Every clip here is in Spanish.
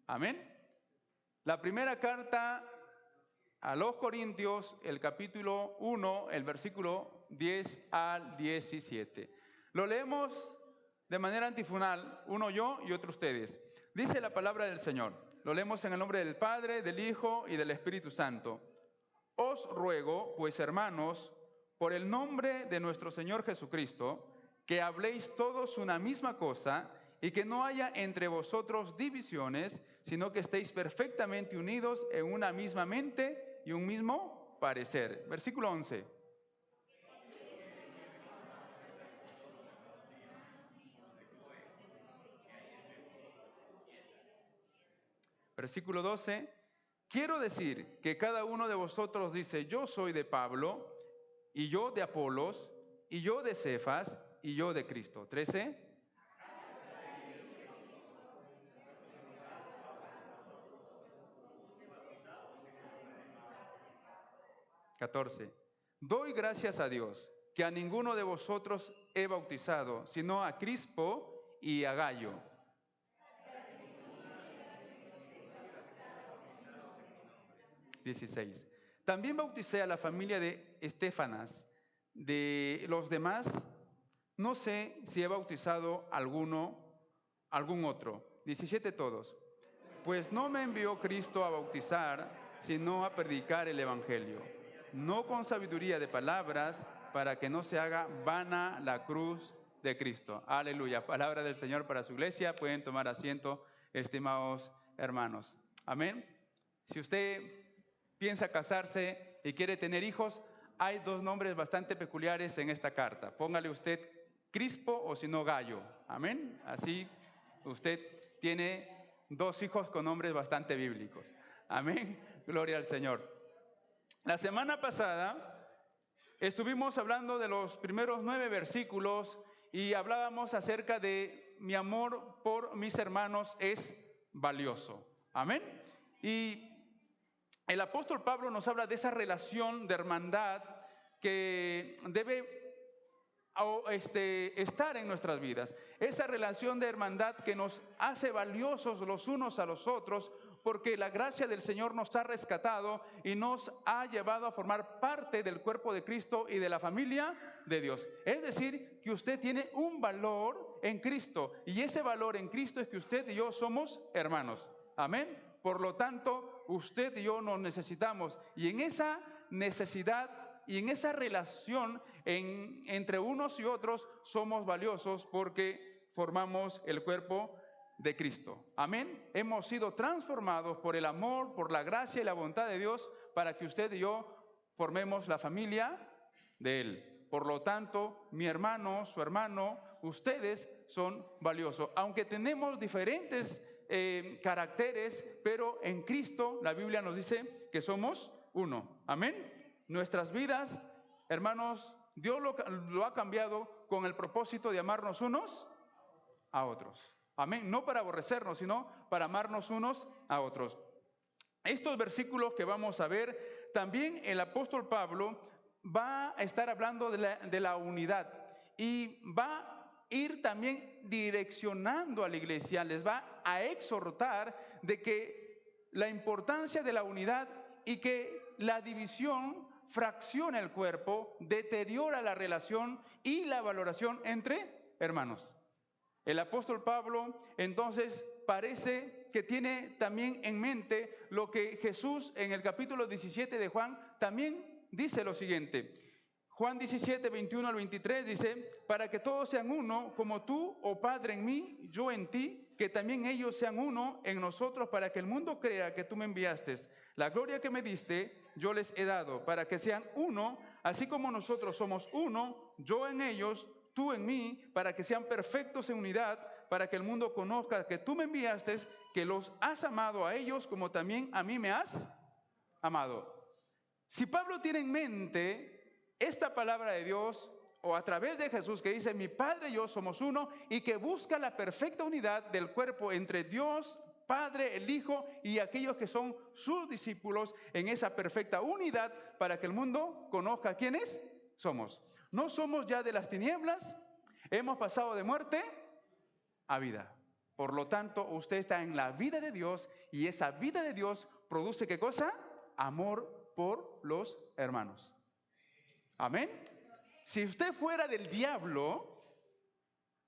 Amén. La primera carta a los Corintios, el capítulo 1, el versículo 10 al 17. Lo leemos de manera antifonal, uno yo y otro ustedes. Dice la palabra del Señor. Lo leemos en el nombre del Padre, del Hijo y del Espíritu Santo. Os ruego, pues, hermanos, por el nombre de nuestro Señor Jesucristo, que habléis todos una misma cosa y que no haya entre vosotros divisiones, sino que estéis perfectamente unidos en una misma mente y un mismo parecer. Versículo 11. Versículo 12. Quiero decir que cada uno de vosotros dice, yo soy de Pablo, y yo de Apolos, y yo de Cefas, y yo de Cristo. 13. 14. Doy gracias a Dios, que a ninguno de vosotros he bautizado, sino a Crispo y a Gayo. 16. También bauticé a la familia de Estéfanas. De los demás, no sé si he bautizado algún otro. 17 todos. Pues no me envió Cristo a bautizar, sino a predicar el Evangelio, no con sabiduría de palabras, para que no se haga vana la cruz de Cristo. Aleluya. Palabra del Señor para su iglesia. Pueden tomar asiento, estimados hermanos. Amén. Si usted piensa casarse y quiere tener hijos, hay dos nombres bastante peculiares en esta carta. Póngale usted Crispo o si no Gayo. Amén. Así usted tiene dos hijos con nombres bastante bíblicos. Amén. Gloria al Señor. La semana pasada estuvimos hablando de los primeros 9 versículos y hablábamos acerca de mi amor por mis hermanos es valioso. Amén. Y el apóstol Pablo nos habla de esa relación de hermandad que debe estar en nuestras vidas. Esa relación de hermandad que nos hace valiosos los unos a los otros, porque la gracia del Señor nos ha rescatado y nos ha llevado a formar parte del cuerpo de Cristo y de la familia de Dios. Es decir, que usted tiene un valor en Cristo, y ese valor en Cristo es que usted y yo somos hermanos. Amén. Por lo tanto, usted y yo nos necesitamos, y en esa necesidad y en esa relación entre unos y otros somos valiosos porque formamos el cuerpo de Cristo. Amén. Hemos sido transformados por el amor, por la gracia y la voluntad de Dios para que usted y yo formemos la familia de Él. Por lo tanto, mi hermano, su hermano, ustedes son valiosos. Aunque tenemos diferentes caracteres, pero en Cristo la Biblia nos dice que somos uno. Amén. Nuestras vidas, hermanos, Dios lo ha cambiado con el propósito de amarnos unos a otros. Amén. No para aborrecernos, sino para amarnos unos a otros. Estos versículos que vamos a ver, también el apóstol Pablo va a estar hablando de la unidad y va a ir también direccionando a la iglesia, les va a exhortar de que la importancia de la unidad y que la división fracciona el cuerpo, deteriora la relación y la valoración entre hermanos. El apóstol Pablo entonces parece que tiene también en mente lo que Jesús en el capítulo 17 de Juan también dice lo siguiente. Juan 17, 21 al 23 dice, para que todos sean uno, como tú, oh Padre, en mí, yo en ti, que también ellos sean uno en nosotros, para que el mundo crea que tú me enviaste. La gloria que me diste, yo les he dado, para que sean uno, así como nosotros somos uno, yo en ellos, tú en mí, para que sean perfectos en unidad, para que el mundo conozca que tú me enviaste, que los has amado a ellos, como también a mí me has amado. Si Pablo tiene en mente esta palabra de Dios, o a través de Jesús que dice, mi Padre y yo somos uno, y que busca la perfecta unidad del cuerpo entre Dios, Padre, el Hijo y aquellos que son sus discípulos en esa perfecta unidad para que el mundo conozca quiénes somos. No somos ya de las tinieblas, hemos pasado de muerte a vida. Por lo tanto, usted está en la vida de Dios y esa vida de Dios produce ¿qué cosa? Amor por los hermanos. Amén. Si usted fuera del diablo,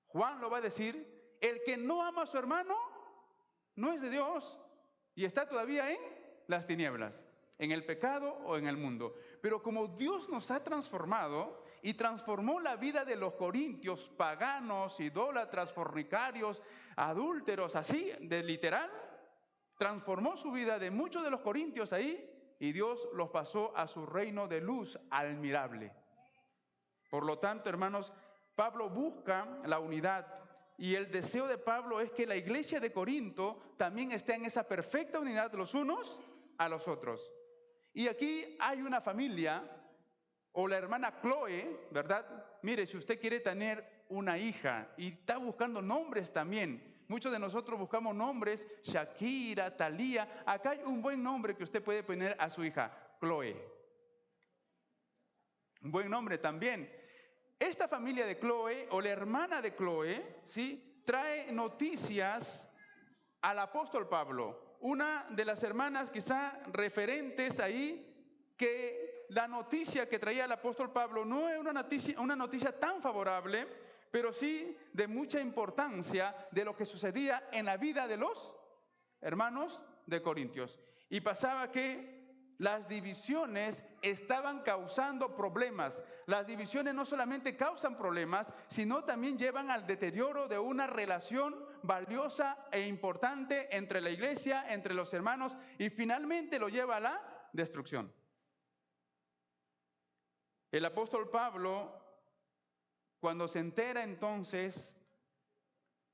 Juan lo va a decir, el que no ama a su hermano no es de Dios y está todavía en las tinieblas, en el pecado o en el mundo. Pero como Dios nos ha transformado y transformó la vida de los corintios, paganos, idólatras, fornicarios, adúlteros, así, de literal, transformó su vida de muchos de los corintios ahí y Dios los pasó a su reino de luz admirable. Por lo tanto, hermanos, Pablo busca la unidad y el deseo de Pablo es que la iglesia de Corinto también esté en esa perfecta unidad los unos a los otros. Y aquí hay una familia, o la hermana Chloe, ¿verdad? Mire, si usted quiere tener una hija y está buscando nombres también, muchos de nosotros buscamos nombres, Shakira, Talía, acá hay un buen nombre que usted puede poner a su hija, Chloe. Un buen nombre también. Esta familia de Chloe, o la hermana de Chloe, ¿sí?, trae noticias al apóstol Pablo. Una de las hermanas quizá referentes ahí, que la noticia que traía el apóstol Pablo no es una noticia tan favorable, pero sí de mucha importancia de lo que sucedía en la vida de los hermanos de Corintios. Y pasaba que las divisiones estaban causando problemas. Las divisiones no solamente causan problemas, sino también llevan al deterioro de una relación valiosa e importante entre la iglesia, entre los hermanos, y finalmente lo lleva a la destrucción. El apóstol Pablo, cuando se entera entonces,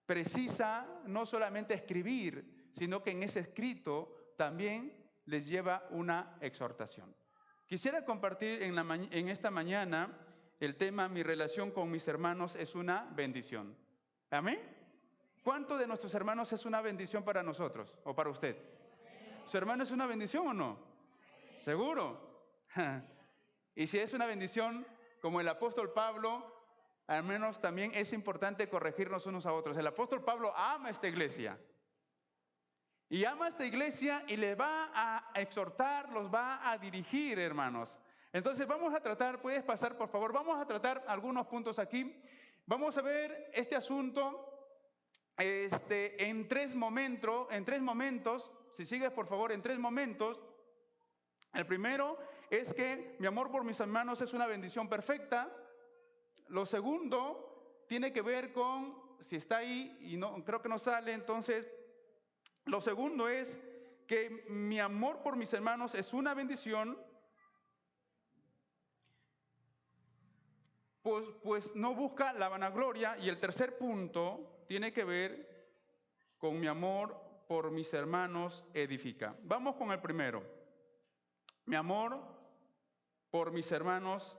precisa no solamente escribir, sino que en ese escrito también les lleva una exhortación. Quisiera compartir en esta mañana el tema, mi relación con mis hermanos es una bendición. ¿Amén? ¿Cuánto de nuestros hermanos es una bendición para nosotros o para usted? ¿Su hermano es una bendición o no? ¿Seguro? Y si es una bendición, como el apóstol Pablo, al menos también es importante corregirnos unos a otros. El apóstol Pablo ama esta iglesia. Y ama esta iglesia y le va a exhortar, los va a dirigir, hermanos. Entonces vamos a tratar, puedes pasar por favor, vamos a tratar algunos puntos aquí. Vamos a ver este asunto en tres momentos, si sigues por favor, en tres momentos. El primero es que mi amor por mis hermanos es una bendición perfecta. Lo segundo tiene que ver con, si está ahí y no creo que no sale, entonces... Lo segundo es que mi amor por mis hermanos es una bendición, pues no busca la vanagloria. Y el tercer punto tiene que ver con mi amor por mis hermanos edifica. Vamos con el primero. Mi amor por mis hermanos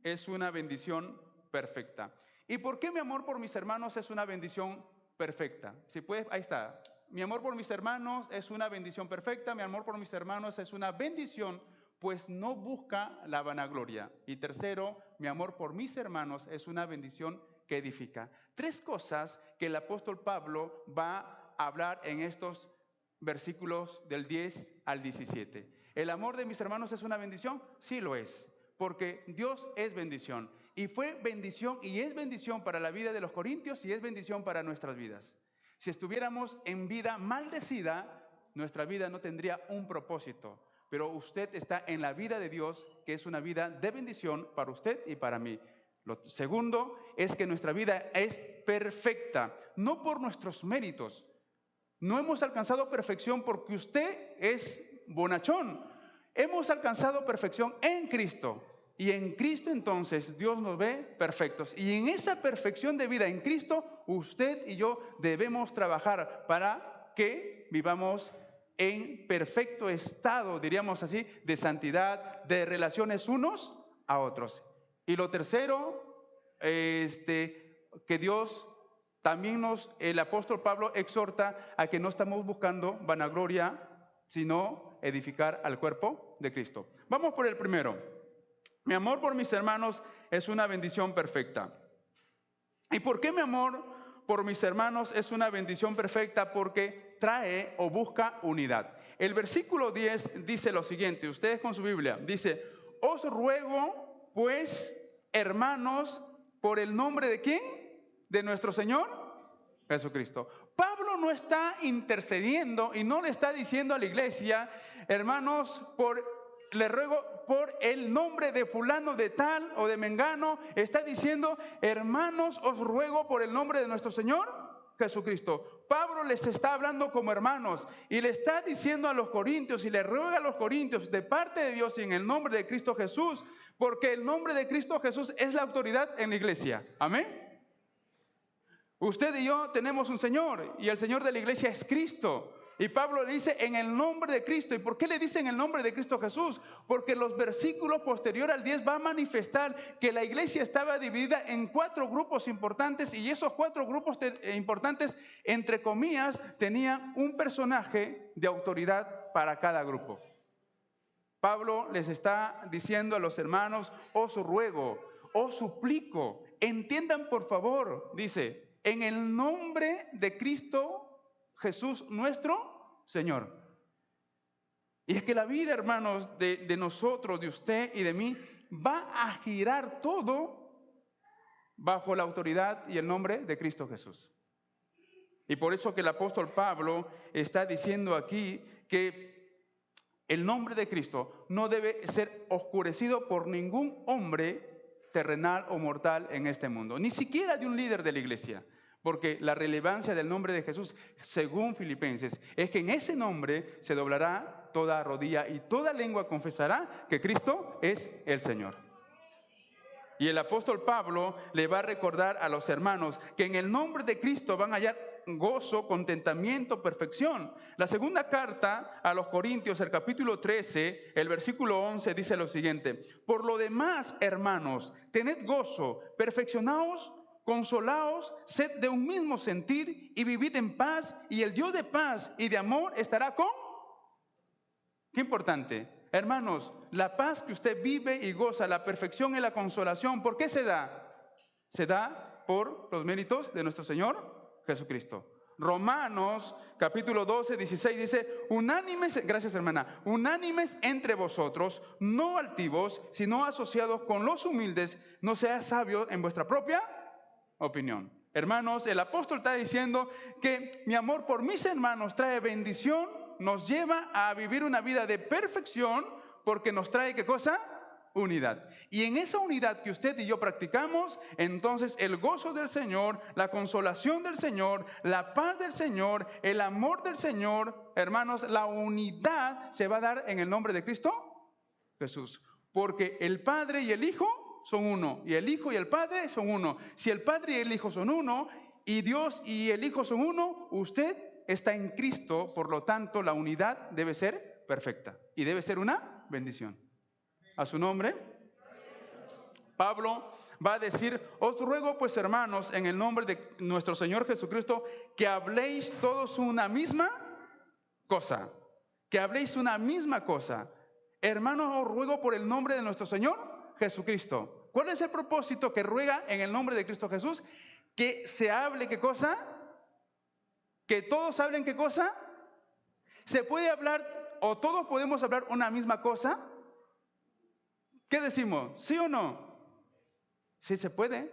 es una bendición perfecta. ¿Y por qué mi amor por mis hermanos es una bendición perfecta? Si puedes, ahí está. Mi amor por mis hermanos es una bendición perfecta. Mi amor por mis hermanos es una bendición, pues no busca la vanagloria. Y tercero, mi amor por mis hermanos es una bendición que edifica. Tres cosas que el apóstol Pablo va a hablar en estos versículos del 10 al 17. ¿El amor de mis hermanos es una bendición? Sí lo es, porque Dios es bendición. Y fue bendición y es bendición para la vida de los corintios y es bendición para nuestras vidas. Si estuviéramos en vida maldecida, nuestra vida no tendría un propósito. Pero usted está en la vida de Dios, que es una vida de bendición para usted y para mí. Lo segundo es que nuestra vida es perfecta, no por nuestros méritos. No hemos alcanzado perfección porque usted es bonachón. Hemos alcanzado perfección en Cristo. Y en Cristo entonces Dios nos ve perfectos. Y en esa perfección de vida en Cristo, usted y yo debemos trabajar para que vivamos en perfecto estado, diríamos así, de santidad, de relaciones unos a otros. Y lo tercero, que Dios también el apóstol Pablo exhorta a que no estamos buscando vanagloria, sino edificar al cuerpo de Cristo. Vamos por el primero. Mi amor por mis hermanos es una bendición perfecta. ¿Y por qué mi amor por mis hermanos es una bendición perfecta porque trae o busca unidad. El versículo 10 dice lo siguiente, ustedes con su Biblia, dice, os ruego pues, hermanos, por el nombre de ¿quién? De nuestro Señor Jesucristo. Pablo no está intercediendo y no le está diciendo a la iglesia, hermanos, le ruego por el nombre de fulano de tal o de mengano. Está diciendo, hermanos, os ruego por el nombre de nuestro Señor Jesucristo. Pablo les está hablando como hermanos y le está diciendo a los corintios y le ruega a los corintios de parte de Dios y en el nombre de Cristo Jesús, porque el nombre de Cristo Jesús es la autoridad en la iglesia. Amén. Usted y yo tenemos un Señor y el Señor de la iglesia es Cristo. Y Pablo le dice en el nombre de Cristo. ¿Y por qué le dice en el nombre de Cristo Jesús? Porque los versículos posteriores al 10 va a manifestar que la iglesia estaba dividida en 4 grupos importantes y esos 4 grupos importantes, entre comillas, tenían un personaje de autoridad para cada grupo. Pablo les está diciendo a los hermanos, os ruego, os suplico, entiendan por favor, dice, en el nombre de Cristo Jesús nuestro Señor. Y es que la vida, hermanos, de nosotros, de usted y de mí, va a girar todo bajo la autoridad y el nombre de Cristo Jesús. Y por eso que el apóstol Pablo está diciendo aquí que el nombre de Cristo no debe ser oscurecido por ningún hombre terrenal o mortal en este mundo, ni siquiera de un líder de la iglesia, porque la relevancia del nombre de Jesús, según Filipenses, es que en ese nombre se doblará toda rodilla y toda lengua confesará que Cristo es el Señor. Y el apóstol Pablo le va a recordar a los hermanos que en el nombre de Cristo van a hallar gozo, contentamiento, perfección. La segunda carta a los Corintios, el capítulo 13, el versículo 11 dice lo siguiente: por lo demás, hermanos, tened gozo, perfeccionaos, consolaos, sed de un mismo sentir y vivid en paz, y el Dios de paz y de amor estará con... Qué importante. Hermanos, la paz que usted vive y goza, la perfección y la consolación, ¿por qué se da? Se da por los méritos de nuestro Señor Jesucristo. Romanos capítulo 12, 16 dice, unánimes, gracias hermana, unánimes entre vosotros, no altivos, sino asociados con los humildes, no seas sabio en vuestra propia opinión. Hermanos, el apóstol está diciendo que mi amor por mis hermanos trae bendición, nos lleva a vivir una vida de perfección, porque nos trae, ¿qué cosa? Unidad. Y en esa unidad que usted y yo practicamos, entonces el gozo del Señor, la consolación del Señor, la paz del Señor, el amor del Señor, hermanos, la unidad se va a dar en el nombre de Cristo Jesús. Porque el Padre y el Hijo son uno, y el Hijo y el Padre son uno. Si el Padre y el Hijo son uno, y Dios y el Hijo son uno, usted está en Cristo, por lo tanto la unidad debe ser perfecta y debe ser una bendición. A su nombre, Pablo va a decir, os ruego pues hermanos, en el nombre de nuestro Señor Jesucristo, que habléis todos una misma cosa, que habléis una misma cosa. Hermanos, os ruego por el nombre de nuestro Señor Jesucristo. ¿Cuál es el propósito que ruega en el nombre de Cristo Jesús? Que se hable, ¿qué cosa? Que todos hablen, ¿qué cosa? ¿Se puede hablar o todos podemos hablar una misma cosa? ¿Qué decimos? ¿Sí o no? Sí se puede.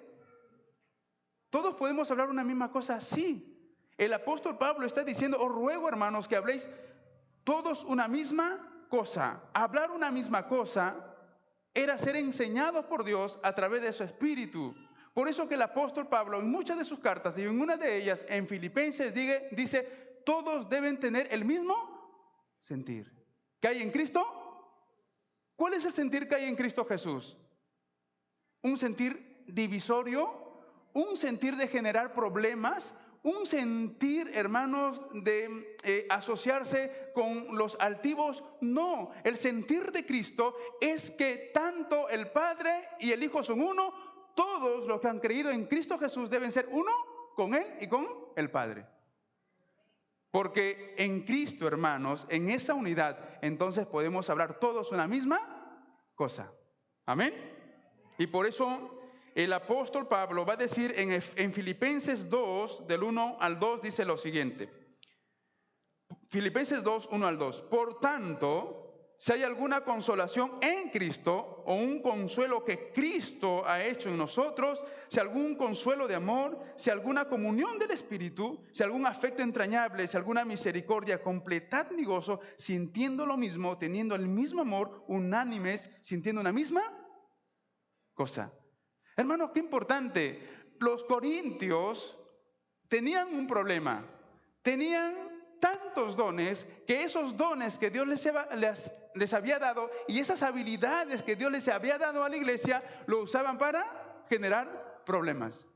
¿Todos podemos hablar una misma cosa? Sí. El apóstol Pablo está diciendo, os ruego hermanos que habléis todos una misma cosa. Hablar una misma cosa era ser enseñados por Dios a través de su Espíritu. Por eso que el apóstol Pablo en muchas de sus cartas y en una de ellas en Filipenses dice, todos deben tener el mismo sentir. ¿Qué hay en Cristo? ¿Cuál es el sentir que hay en Cristo Jesús? Un sentir divisorio, un sentir de generar problemas, un sentir, hermanos, de asociarse con los altivos. No, el sentir de Cristo es que tanto el Padre y el Hijo son uno, todos los que han creído en Cristo Jesús deben ser uno con Él y con el Padre. Porque en Cristo, hermanos, en esa unidad, entonces podemos hablar todos una misma cosa. Amén. Y por eso el apóstol Pablo va a decir en Filipenses 2, del 1 al 2, dice lo siguiente. Filipenses 2, 1 al 2. Por tanto, si hay alguna consolación en Cristo o un consuelo que Cristo ha hecho en nosotros, si algún consuelo de amor, si alguna comunión del Espíritu, si algún afecto entrañable, si alguna misericordia, completad mi gozo, sintiendo lo mismo, teniendo el mismo amor, unánimes, sintiendo una misma cosa. Hermanos, qué importante. Los corintios tenían un problema. Tenían tantos dones, que esos dones que Dios les había dado y esas habilidades que Dios les había dado a la iglesia, lo usaban para generar problemas.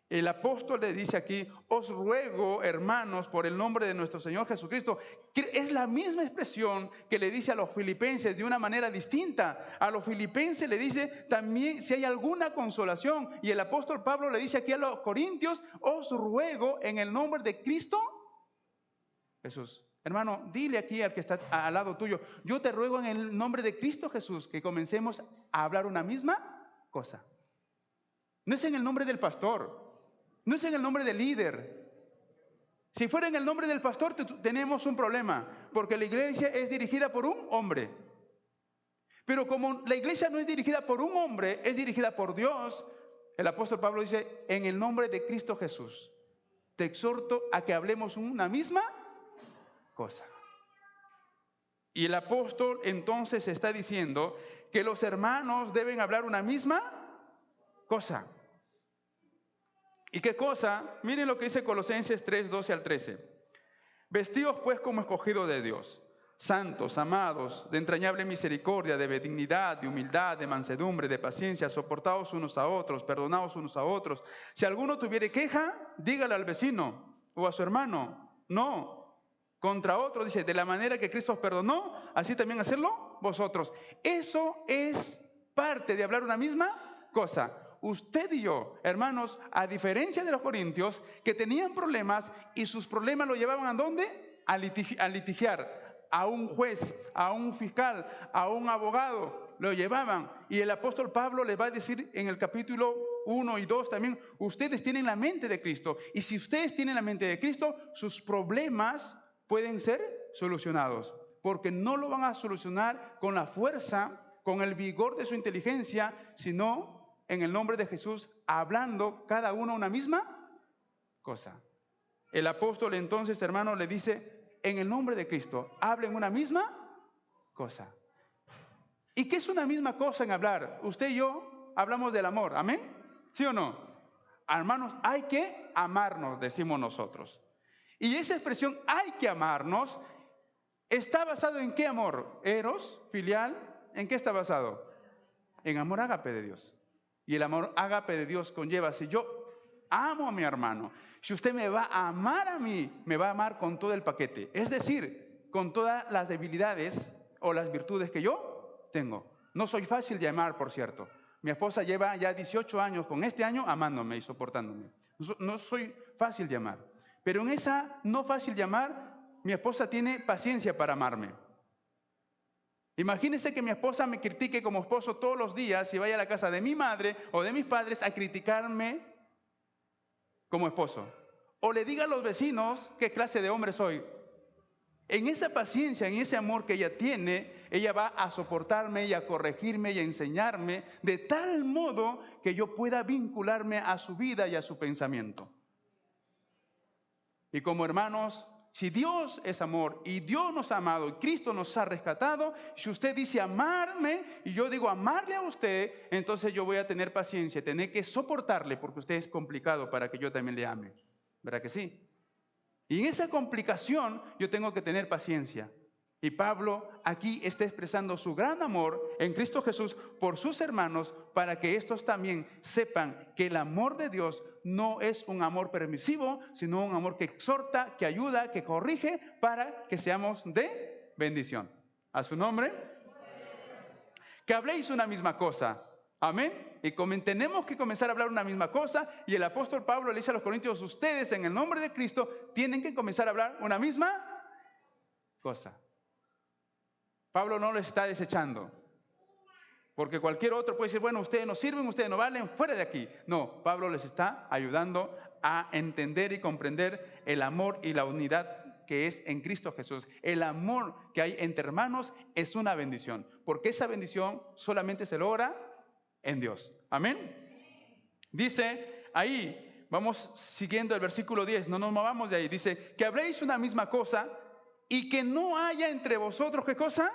El apóstol le dice aquí, os ruego, hermanos, por el nombre de nuestro Señor Jesucristo, que es la misma expresión que le dice a los filipenses de una manera distinta. A los filipenses le dice también si hay alguna consolación, y el apóstol Pablo le dice aquí a los corintios, os ruego en el nombre de Cristo Jesús. Hermano, dile aquí al que está al lado tuyo, yo te ruego en el nombre de Cristo Jesús que comencemos a hablar una misma cosa. No es en el nombre del pastor, no es en el nombre del líder. Si fuera en el nombre del pastor tenemos un problema, porque la iglesia es dirigida por un hombre. Pero como la iglesia no es dirigida por un hombre, es dirigida por Dios, el apóstol Pablo dice, en el nombre de Cristo Jesús, te exhorto a que hablemos una misma cosa. Y el apóstol entonces está diciendo que los hermanos deben hablar una misma cosa. ¿Y qué cosa? Miren lo que dice Colosenses 3, 12 al 13. Vestidos pues como escogidos de Dios, santos, amados, de entrañable misericordia, de benignidad, de humildad, de mansedumbre, de paciencia, soportados unos a otros, perdonados unos a otros. Si alguno tuviere queja, dígale al vecino o a su hermano, no, contra otro, dice, de la manera que Cristo os perdonó, así también hacerlo vosotros. Eso es parte de hablar una misma cosa. Usted y yo, hermanos, a diferencia de los corintios, que tenían problemas y sus problemas lo llevaban ¿a dónde? A litigiar, a un juez, a un fiscal, a un abogado, lo llevaban. Y el apóstol Pablo les va a decir en el capítulo 1 y 2 también, ustedes tienen la mente de Cristo. Y si ustedes tienen la mente de Cristo, sus problemas pueden ser solucionados, porque no lo van a solucionar con la fuerza, con el vigor de su inteligencia, sino en el nombre de Jesús, hablando cada uno una misma cosa. El apóstol entonces, hermano, le dice, en el nombre de Cristo, hablen una misma cosa. ¿Y qué es una misma cosa en hablar? Usted y yo hablamos del amor, ¿amén? ¿Sí o no? Hermanos, hay que amarnos, decimos nosotros. Y esa expresión, hay que amarnos, ¿está basado en qué amor? Eros, filial, ¿en qué está basado? En amor ágape de Dios. Y el amor ágape de Dios conlleva, si yo amo a mi hermano, si usted me va a amar a mí, me va a amar con todo el paquete. Es decir, con todas las debilidades o las virtudes que yo tengo. No soy fácil de amar, por cierto. Mi esposa lleva ya 18 años con este año amándome y soportándome. No soy fácil de amar. Pero en esa no fácil de amar, mi esposa tiene paciencia para amarme. Imagínense que mi esposa me critique como esposo todos los días y vaya a la casa de mi madre o de mis padres a criticarme como esposo. O le diga a los vecinos qué clase de hombre soy. En esa paciencia, en ese amor que ella tiene, ella va a soportarme y a corregirme y a enseñarme de tal modo que yo pueda vincularme a su vida y a su pensamiento. Y como hermanos, si Dios es amor y Dios nos ha amado y Cristo nos ha rescatado, si usted dice amarme y yo digo amarle a usted, entonces yo voy a tener paciencia, tener que soportarle porque usted es complicado para que yo también le ame. ¿Verdad que sí? Y en esa complicación yo tengo que tener paciencia. Y Pablo aquí está expresando su gran amor en Cristo Jesús por sus hermanos para que estos también sepan que el amor de Dios no es un amor permisivo, sino un amor que exhorta, que ayuda, que corrige para que seamos de bendición. A su nombre. Que habléis una misma cosa. Amén. Y tenemos que comenzar a hablar una misma cosa. Y el apóstol Pablo le dice a los corintios, ustedes en el nombre de Cristo tienen que comenzar a hablar una misma cosa. Pablo no lo está desechando. Porque cualquier otro puede decir, bueno, ustedes no sirven, ustedes no valen, fuera de aquí. No, Pablo les está ayudando a entender y comprender el amor y la unidad que es en Cristo Jesús. El amor que hay entre hermanos es una bendición, porque esa bendición solamente se logra en Dios. Amén. Dice ahí, vamos siguiendo el versículo 10, no nos movamos de ahí. Dice, que habréis una misma cosa y que no haya entre vosotros, ¿qué cosa?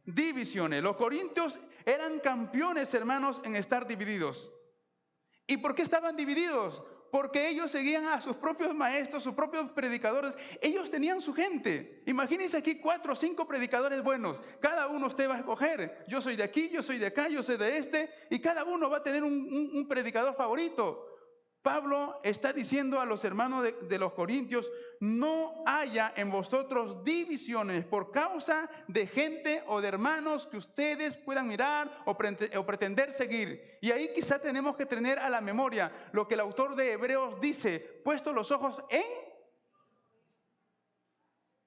Divisiones. Los corintios eran campeones, hermanos, en estar divididos. ¿Y por qué estaban divididos? Porque ellos seguían a sus propios maestros, sus propios predicadores. Ellos tenían su gente. Imagínense aquí 4 o 5 predicadores buenos. Cada uno usted va a escoger. Yo soy de aquí, yo soy de acá, yo soy de este. Y cada uno va a tener un predicador favorito. Pablo está diciendo a los hermanos de los corintios, no haya en vosotros divisiones por causa de gente o de hermanos que ustedes puedan mirar o pretender seguir. Y ahí quizá tenemos que tener a la memoria lo que el autor de Hebreos dice, puesto los ojos en...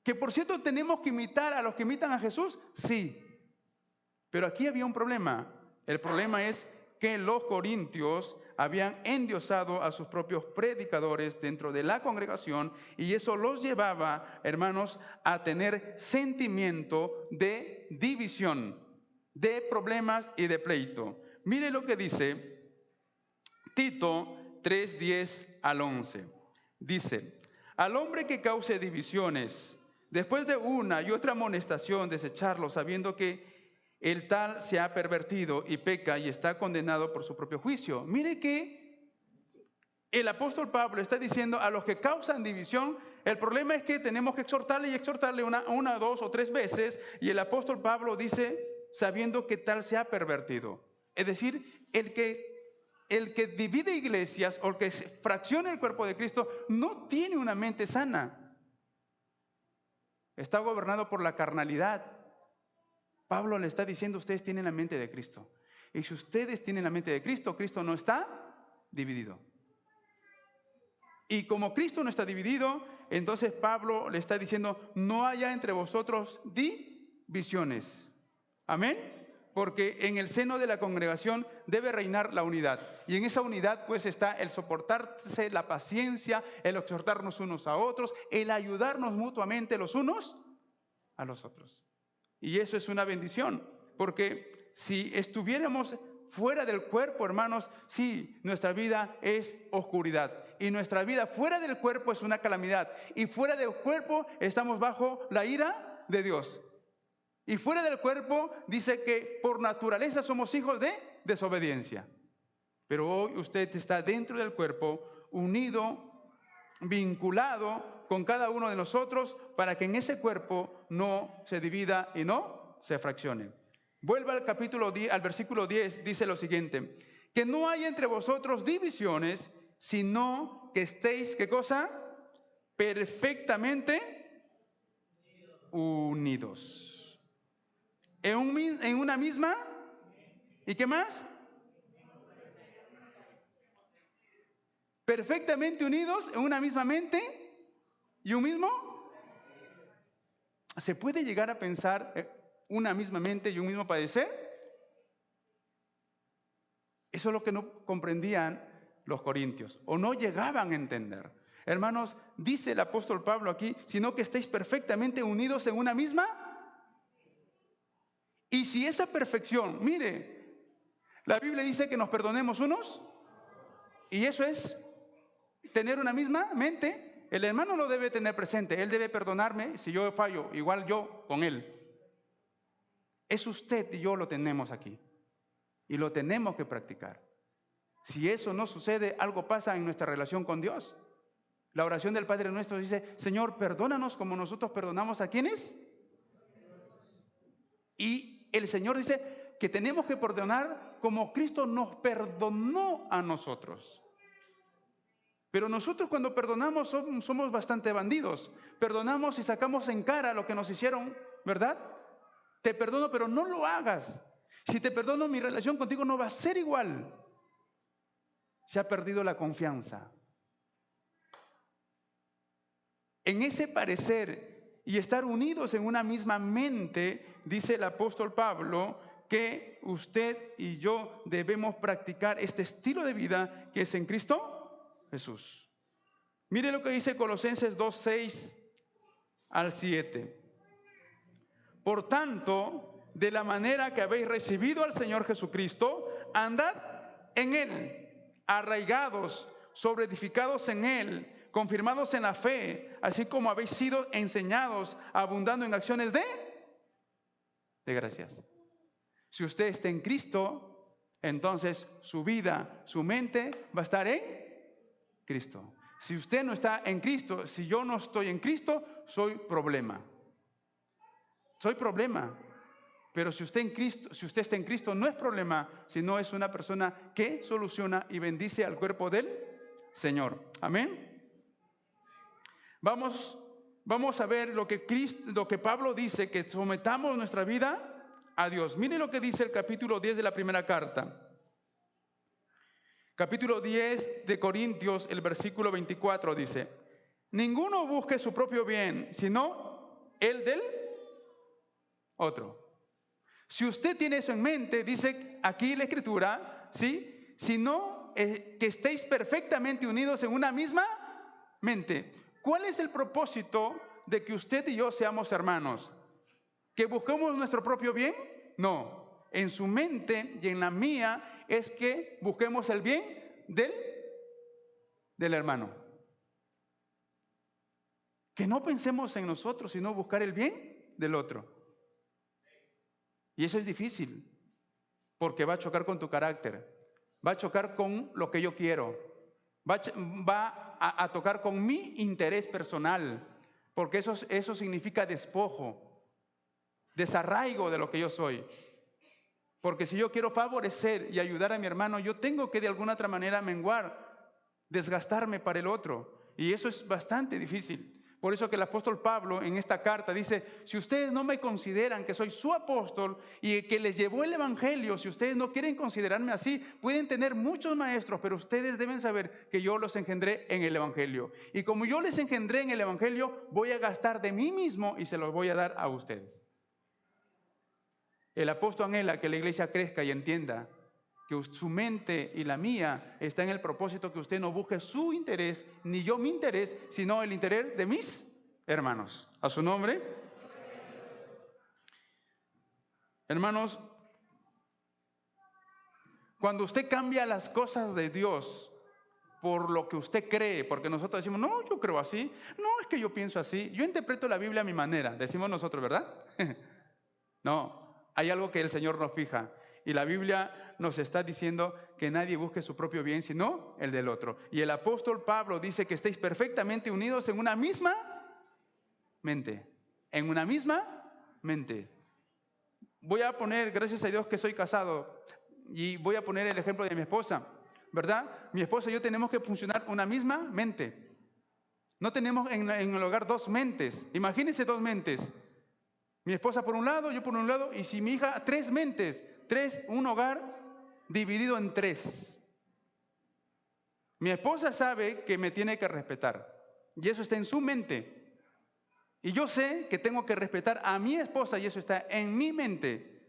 Que por cierto tenemos que imitar a los que imitan a Jesús, sí. Pero aquí había un problema. El problema es que los corintios habían endiosado a sus propios predicadores dentro de la congregación y eso los llevaba, hermanos, a tener sentimiento de división, de problemas y de pleito. Mire lo que dice Tito 3:10 al 11. Dice, al hombre que cause divisiones, después de una y otra amonestación, desecharlo, sabiendo que el tal se ha pervertido y peca y está condenado por su propio juicio. Mire que el apóstol Pablo está diciendo a los que causan división, el problema es que tenemos que exhortarle una, 2 o 3 veces, y el apóstol Pablo dice, sabiendo que tal se ha pervertido. Es decir, el que divide iglesias o el que fracciona el cuerpo de Cristo no tiene una mente sana. Está gobernado por la carnalidad. Pablo le está diciendo, ustedes tienen la mente de Cristo. Y si ustedes tienen la mente de Cristo, Cristo no está dividido. Y como Cristo no está dividido, entonces Pablo le está diciendo, no haya entre vosotros divisiones. Amén. Porque en el seno de la congregación debe reinar la unidad. Y en esa unidad pues está el soportarse, la paciencia, el exhortarnos unos a otros, el ayudarnos mutuamente los unos a los otros. Y eso es una bendición, porque si estuviéramos fuera del cuerpo, hermanos, sí, nuestra vida es oscuridad. Y nuestra vida fuera del cuerpo es una calamidad. Y fuera del cuerpo estamos bajo la ira de Dios. Y fuera del cuerpo dice que por naturaleza somos hijos de desobediencia. Pero hoy usted está dentro del cuerpo, unido, vinculado con cada uno de nosotros para que en ese cuerpo no se divida y no se fraccione. Vuelva al capítulo 10, al versículo 10, dice lo siguiente, que no hay entre vosotros divisiones, sino que estéis, ¿qué cosa? Perfectamente unidos. En una misma, ¿y qué más? Perfectamente unidos en una misma mente y un mismo. ¿Se puede llegar a pensar una misma mente y un mismo padecer? Eso es lo que no comprendían los corintios o no llegaban a entender. Hermanos, dice el apóstol Pablo aquí, sino que estéis perfectamente unidos en una misma. Y si esa perfección, mire, la Biblia dice que nos perdonemos unos, y eso es tener una misma mente. El hermano lo debe tener presente, él debe perdonarme si yo fallo, igual yo con él. Es usted y yo lo tenemos aquí, y lo tenemos que practicar. Si eso no sucede, algo pasa en nuestra relación con Dios. La oración del Padre Nuestro dice, Señor, perdónanos como nosotros perdonamos a ¿quiénes? Y el Señor dice que tenemos que perdonar como Cristo nos perdonó a nosotros. Pero nosotros cuando perdonamos somos bastante bandidos. Perdonamos y sacamos en cara lo que nos hicieron, ¿verdad? Te perdono, pero no lo hagas. Si te perdono, mi relación contigo no va a ser igual. Se ha perdido la confianza. En ese parecer y estar unidos en una misma mente, dice el apóstol Pablo, que usted y yo debemos practicar este estilo de vida que es en Cristo Jesús. Mire lo que dice Colosenses 2:6 al 7. Por tanto, de la manera que habéis recibido al Señor Jesucristo, andad en Él, arraigados, sobreedificados en Él, confirmados en la fe, así como habéis sido enseñados, abundando en acciones de gracias. Si usted está en Cristo, entonces su vida, su mente va a estar en Cristo. Si usted no está en Cristo, si yo no estoy en Cristo, soy problema. Soy problema. Pero si usted está en Cristo, no es problema, sino es una persona que soluciona y bendice al cuerpo del Señor. Amén. Vamos a ver lo que Pablo dice, que sometamos nuestra vida a Dios. Mire lo que dice el capítulo 10 de la primera carta. Capítulo 10 de Corintios, el versículo 24 dice: ninguno busque su propio bien, sino el del otro. Si usted tiene eso en mente, dice aquí la Escritura, ¿sí? Sino que estéis perfectamente unidos en una misma mente. ¿Cuál es el propósito de que usted y yo seamos hermanos? ¿Que busquemos nuestro propio bien? No. En su mente y en la mía es que busquemos el bien del hermano. Que no pensemos en nosotros, sino buscar el bien del otro. Y eso es difícil, porque va a chocar con tu carácter, va a chocar con lo que yo quiero, va a tocar con mi interés personal, porque eso significa despojo, desarraigo de lo que yo soy. Porque si yo quiero favorecer y ayudar a mi hermano, yo tengo que de alguna otra manera menguar, desgastarme para el otro. Y eso es bastante difícil. Por eso que el apóstol Pablo en esta carta dice: si ustedes no me consideran que soy su apóstol y que les llevó el evangelio, si ustedes no quieren considerarme así, pueden tener muchos maestros, pero ustedes deben saber que yo los engendré en el evangelio. Y como yo les engendré en el evangelio, voy a gastar de mí mismo y se los voy a dar a ustedes. El apóstol anhela que la iglesia crezca y entienda que su mente y la mía está en el propósito que usted no busque su interés, ni yo mi interés, sino el interés de mis hermanos. ¿A su nombre? Hermanos, cuando usted cambia las cosas de Dios por lo que usted cree, porque nosotros decimos: no, yo creo así, no, es que yo pienso así, yo interpreto la Biblia a mi manera, decimos nosotros, ¿verdad? No, hay algo que el Señor nos fija, y la Biblia nos está diciendo que nadie busque su propio bien, sino el del otro. Y el apóstol Pablo dice que estéis perfectamente unidos en una misma mente. En una misma mente. Voy a poner, gracias a Dios que soy casado, y voy a poner el ejemplo de mi esposa, ¿verdad? Mi esposa y yo tenemos que funcionar una misma mente. No tenemos en el hogar dos mentes. Imagínense dos mentes. Mi esposa por un lado, yo por un lado, y si mi hija, tres mentes, un hogar dividido en tres. Mi esposa sabe que me tiene que respetar, y eso está en su mente. Y yo sé que tengo que respetar a mi esposa, y eso está en mi mente.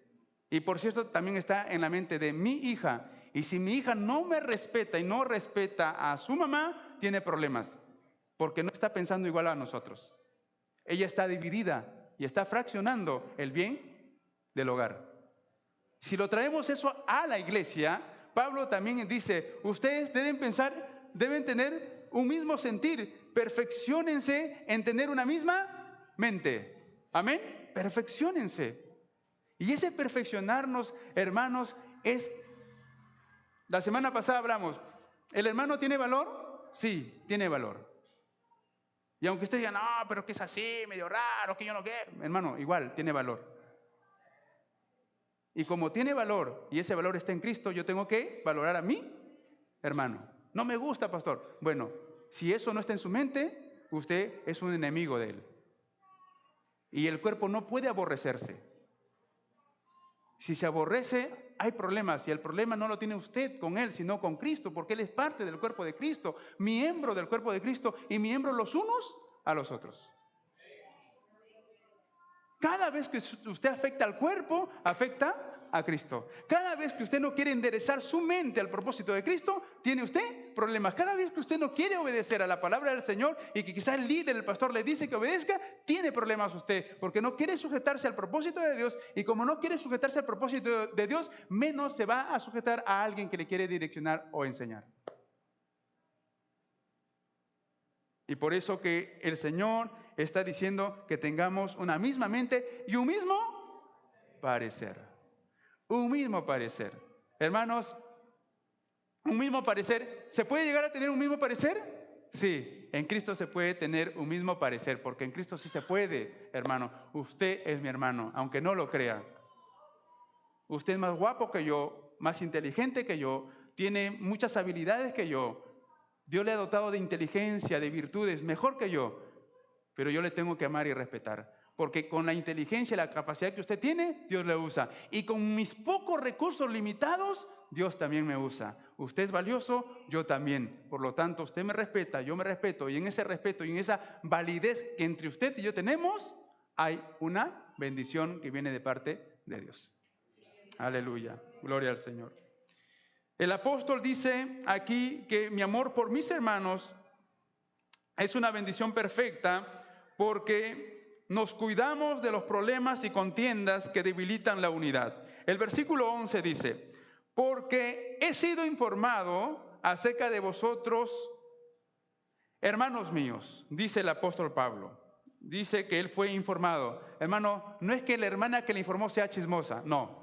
Y por cierto, también está en la mente de mi hija. Y si mi hija no me respeta y no respeta a su mamá, tiene problemas, porque no está pensando igual a nosotros. Ella está dividida y está fraccionando el bien del hogar. Si lo traemos eso a la iglesia, Pablo también dice: ustedes deben pensar, deben tener un mismo sentir, perfecciónense en tener una misma mente. Amén. Perfecciónense. Y ese perfeccionarnos, hermanos, es... La semana pasada hablamos, ¿el hermano tiene valor? Sí, tiene valor. Y aunque usted diga: no, pero que es así, medio raro, que yo no quiero, hermano, igual tiene valor. Y como tiene valor, y ese valor está en Cristo, yo tengo que valorar a mi hermano. No me gusta, pastor. Bueno, si eso no está en su mente, usted es un enemigo de él. Y el cuerpo no puede aborrecerse. Si se aborrece, hay problemas. Y el problema no lo tiene usted con él, sino con Cristo, porque él es parte del cuerpo de Cristo, miembro del cuerpo de Cristo y miembro los unos a los otros. Cada vez que usted afecta al cuerpo, afecta a Cristo. Cada vez que usted no quiere enderezar su mente al propósito de Cristo, tiene usted problemas. Cada vez que usted no quiere obedecer a la palabra del Señor y que quizás el líder, el pastor le dice que obedezca, tiene problemas usted, porque no quiere sujetarse al propósito de Dios, y como no quiere sujetarse al propósito de Dios, menos se va a sujetar a alguien que le quiere direccionar o enseñar. Y por eso que el Señor está diciendo que tengamos una misma mente y un mismo parecer. Un mismo parecer. Hermanos, un mismo parecer. ¿Se puede llegar a tener un mismo parecer? Sí, en Cristo se puede tener un mismo parecer, porque en Cristo sí se puede, hermano. Usted es mi hermano, aunque no lo crea. Usted es más guapo que yo, más inteligente que yo, tiene muchas habilidades que yo. Dios le ha dotado de inteligencia, de virtudes, mejor que yo. Pero yo le tengo que amar y respetar. Porque con la inteligencia y la capacidad que usted tiene, Dios le usa. Y con mis pocos recursos limitados, Dios también me usa. Usted es valioso, yo también. Por lo tanto, usted me respeta, yo me respeto. Y en ese respeto y en esa validez que entre usted y yo tenemos, hay una bendición que viene de parte de Dios. Aleluya. Gloria al Señor. El apóstol dice aquí que mi amor por mis hermanos es una bendición perfecta porque nos cuidamos de los problemas y contiendas que debilitan la unidad. El versículo 11 dice, porque he sido informado acerca de vosotros, hermanos míos, dice el apóstol Pablo. Dice que él fue informado. Hermano, no es que la hermana que le informó sea chismosa, no.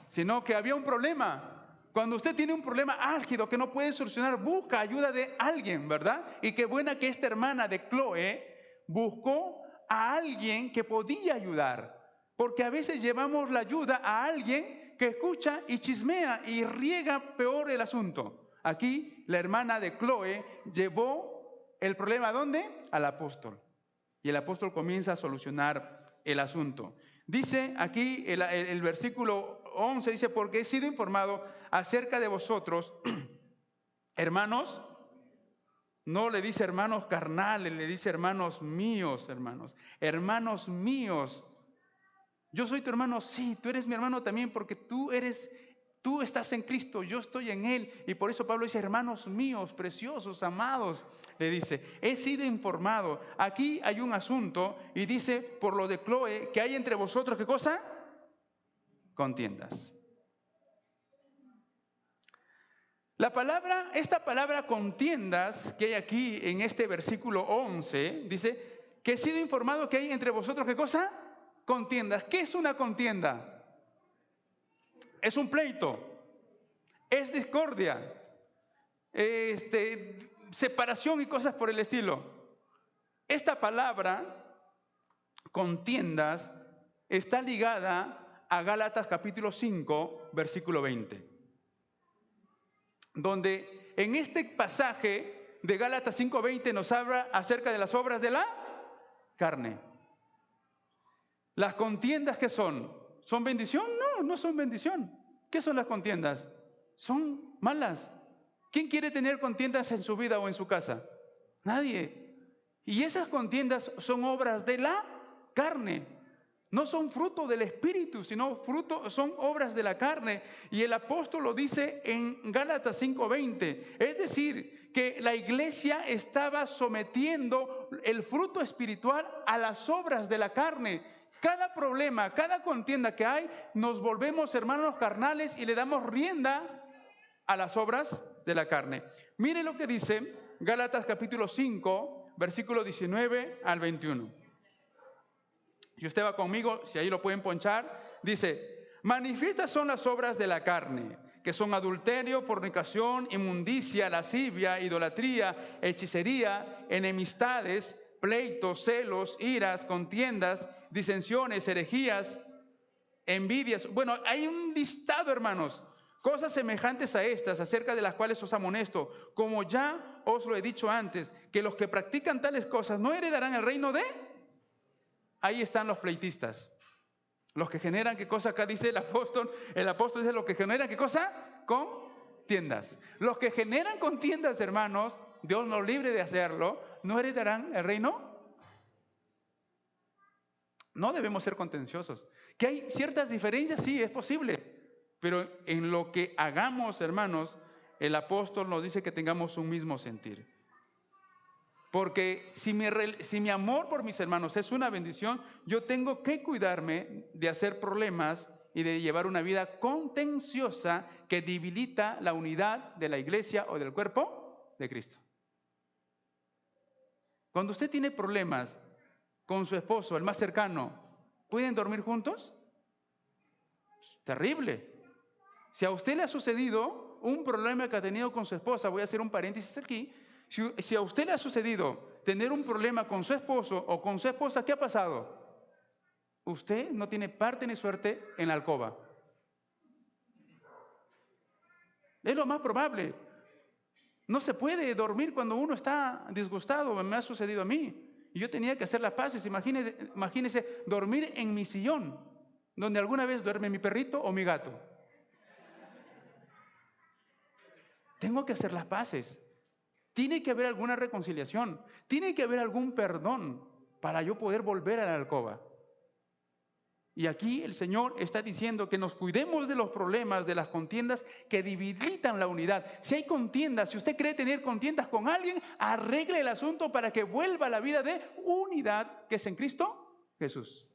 Sino que había un problema. Cuando usted tiene un problema álgido que no puede solucionar, busca ayuda de alguien, ¿verdad? Y qué buena que esta hermana de Chloe buscó a alguien que podía ayudar. Porque a veces llevamos la ayuda a alguien que escucha y chismea y riega peor el asunto. Aquí la hermana de Chloe llevó el problema ¿a dónde? Al apóstol. Y el apóstol comienza a solucionar el asunto. Dice aquí el versículo 11, dice, porque he sido informado acerca de vosotros, hermanos, no le dice hermanos carnales, le dice hermanos míos, hermanos míos. Yo soy tu hermano, sí, tú eres mi hermano también, porque tú estás en Cristo, yo estoy en Él. Y por eso Pablo dice, hermanos míos, preciosos, amados, le dice, he sido informado. Aquí hay un asunto, y dice, por lo de Chloe, que hay entre vosotros, ¿qué cosa? Contiendas. Esta palabra contiendas que hay aquí en este versículo 11, dice, que he sido informado que hay entre vosotros, ¿qué cosa? Contiendas. ¿Qué es una contienda? Es un pleito, es discordia, separación y cosas por el estilo. Esta palabra, contiendas, está ligada a Gálatas capítulo 5, versículo 20. Donde en este pasaje de Gálatas 5:20 nos habla acerca de las obras de la carne. ¿Las contiendas qué son? ¿Son bendición? No, no son bendición. ¿Qué son las contiendas? Son malas. ¿Quién quiere tener contiendas en su vida o en su casa? Nadie. Y esas contiendas son obras de la carne. No son fruto del Espíritu, sino son obras de la carne. Y el apóstol lo dice en Gálatas 5:20. Es decir, que la iglesia estaba sometiendo el fruto espiritual a las obras de la carne. Cada problema, cada contienda que hay, nos volvemos hermanos carnales y le damos rienda a las obras de la carne. Mire lo que dice Gálatas capítulo 5, versículo 19 al 21. Si usted va conmigo, si ahí lo pueden ponchar, dice, manifiestas son las obras de la carne, que son adulterio, fornicación, inmundicia, lascivia, idolatría, hechicería, enemistades, pleitos, celos, iras, contiendas, disensiones, herejías, envidias. Bueno, hay un listado, hermanos, cosas semejantes a estas, acerca de las cuales os amonesto, como ya os lo he dicho antes, que los que practican tales cosas no heredarán el reino de... Ahí están los pleitistas. Los que generan, ¿qué cosa? Acá dice el apóstol dice, los que generan, ¿qué cosa? Contiendas. Los que generan contiendas, hermanos, Dios nos libre de hacerlo, no heredarán el reino No debemos ser contenciosos. Que hay ciertas diferencias, sí, es posible. Pero en lo que hagamos, hermanos, el apóstol nos dice que tengamos un mismo sentir. Porque si mi amor por mis hermanos es una bendición, yo tengo que cuidarme de hacer problemas y de llevar una vida contenciosa que debilita la unidad de la iglesia o del cuerpo de Cristo. Cuando usted tiene problemas con su esposo, el más cercano, ¿pueden dormir juntos? Terrible. Si a usted le ha sucedido un problema que ha tenido con su esposa, voy a hacer un paréntesis aquí, si a usted le ha sucedido tener un problema con su esposo o con su esposa, ¿qué ha pasado? Usted no tiene parte ni suerte en la alcoba. Es lo más probable. No se puede dormir cuando uno está disgustado, me ha sucedido a mí. Y yo tenía que hacer las paces. Imagínese dormir en mi sillón, donde alguna vez duerme mi perrito o mi gato. Tengo que hacer las paces. Tiene que haber alguna reconciliación. Tiene que haber algún perdón para yo poder volver a la alcoba. Y aquí el Señor está diciendo que nos cuidemos de los problemas, de las contiendas que debilitan la unidad. Si hay contiendas, si usted cree tener contiendas con alguien, arregle el asunto para que vuelva a la vida de unidad que es en Cristo Jesús.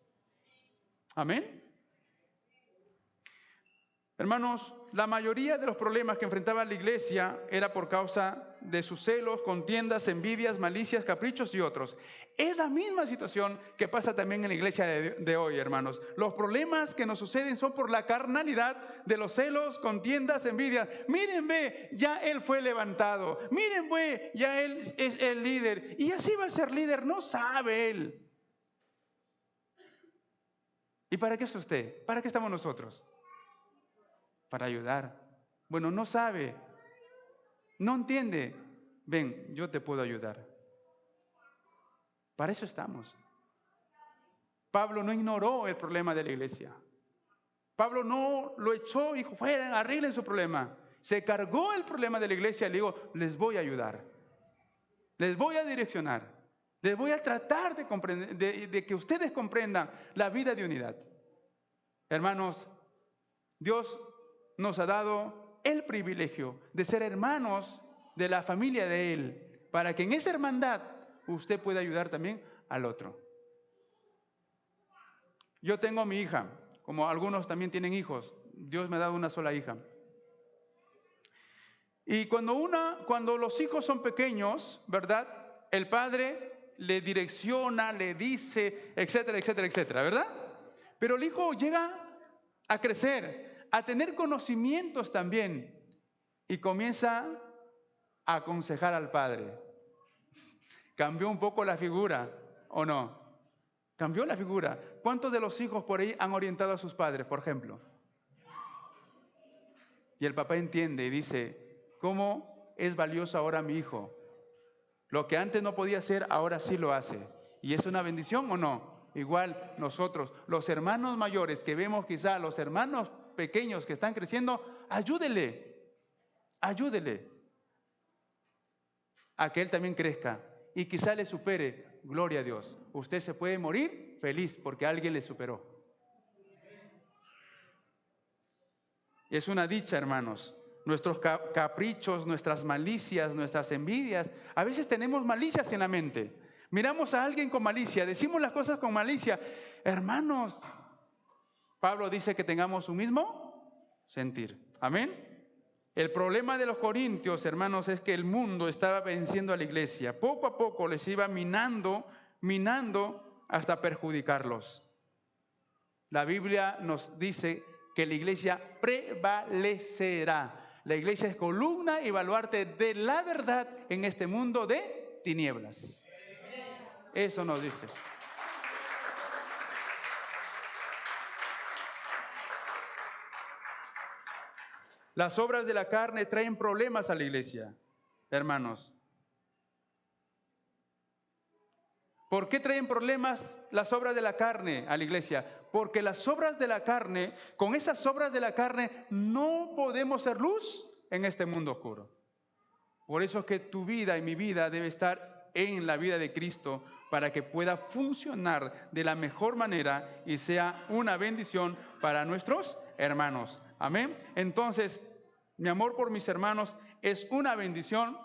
Amén. Hermanos, la mayoría de los problemas que enfrentaba la iglesia era por causa de sus celos, contiendas, envidias, malicias, caprichos y otros. Es la misma situación que pasa también en la iglesia de hoy, hermanos. Los problemas que nos suceden son por la carnalidad de los celos, contiendas, envidias. Miren, ve, ya él fue levantado. Miren, ve, ya él es el líder. Y así va a ser líder, no sabe él. ¿Y para qué es usted? ¿Para qué estamos nosotros? Para ayudar. Bueno, no sabe, no entiende. Ven, yo te puedo ayudar. Para eso estamos. Pablo no ignoró el problema de la iglesia. Pablo no lo echó y dijo, fuera, arreglen su problema. Se cargó el problema de la iglesia y le dijo, les voy a ayudar. Les voy a direccionar. Les voy a tratar de comprender, de que ustedes comprendan la vida de unidad. Hermanos, Dios nos ha dado el privilegio de ser hermanos de la familia de Él, para que en esa hermandad usted pueda ayudar también al otro. Yo tengo a mi hija, como algunos también tienen hijos. Dios me ha dado una sola hija. Y cuando los hijos son pequeños, ¿verdad? El padre le direcciona, le dice, etcétera, etcétera, etcétera, ¿verdad? Pero el hijo llega a crecer, a tener conocimientos también, y comienza a aconsejar al padre. ¿Cambió un poco la figura o no? Cambió la figura. ¿Cuántos de los hijos por ahí han orientado a sus padres, por ejemplo? Y el papá entiende y dice, ¿cómo es valioso ahora mi hijo? Lo que antes no podía hacer, ahora sí lo hace. ¿Y es una bendición o no? Igual nosotros, los hermanos mayores que vemos quizá, los hermanos pequeños que están creciendo, ayúdele a que él también crezca y quizá le supere. Gloria a Dios. Usted se puede morir feliz porque alguien le superó. Es una dicha, hermanos. Nuestros caprichos, nuestras malicias, nuestras envidias. A veces tenemos malicias en la mente. Miramos a alguien con malicia, decimos las cosas con malicia. Hermanos, Pablo dice que tengamos un mismo sentir. Amén. El problema de los corintios, hermanos, es que el mundo estaba venciendo a la iglesia. Poco a poco les iba minando hasta perjudicarlos. La Biblia nos dice que la iglesia prevalecerá. La iglesia es columna y baluarte de la verdad en este mundo de tinieblas. Eso nos dice. Las obras de la carne traen problemas a la iglesia, hermanos. ¿Por qué traen problemas las obras de la carne a la iglesia? Porque las obras de la carne, con esas obras de la carne, no podemos ser luz en este mundo oscuro. Por eso es que tu vida y mi vida debe estar en la vida de Cristo, para que pueda funcionar de la mejor manera y sea una bendición para nuestros hermanos. Amén. Entonces, mi amor por mis hermanos es una bendición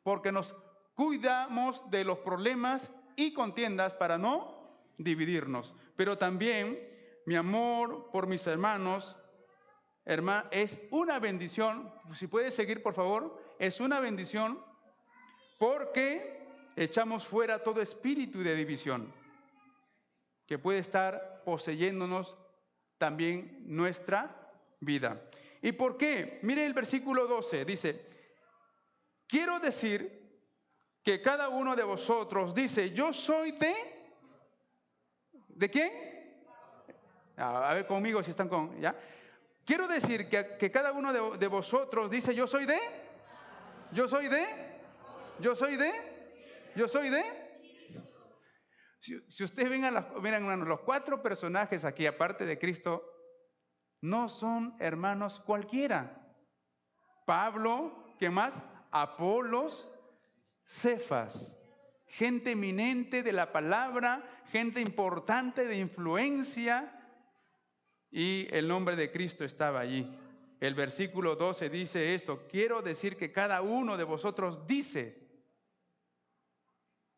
porque nos cuidamos de los problemas y contiendas para no dividirnos. Pero también mi amor por mis hermanos, es una bendición. Si puedes seguir, por favor. Es una bendición porque echamos fuera todo espíritu de división que puede estar poseyéndonos también nuestra vida. ¿Y por qué? Mire el versículo 12, dice: quiero decir que cada uno de vosotros dice, yo soy ¿de quién? A ver conmigo si están con, ¿ya? Quiero decir que cada uno de vosotros dice, yo soy de. Si ustedes miran los 4 personajes aquí, aparte de Cristo, no son hermanos cualquiera. Pablo, ¿qué más? Apolos, Cefas, gente eminente de la palabra, gente importante de influencia, y el nombre de Cristo estaba allí. El versículo 12 dice esto: quiero decir que cada uno de vosotros dice.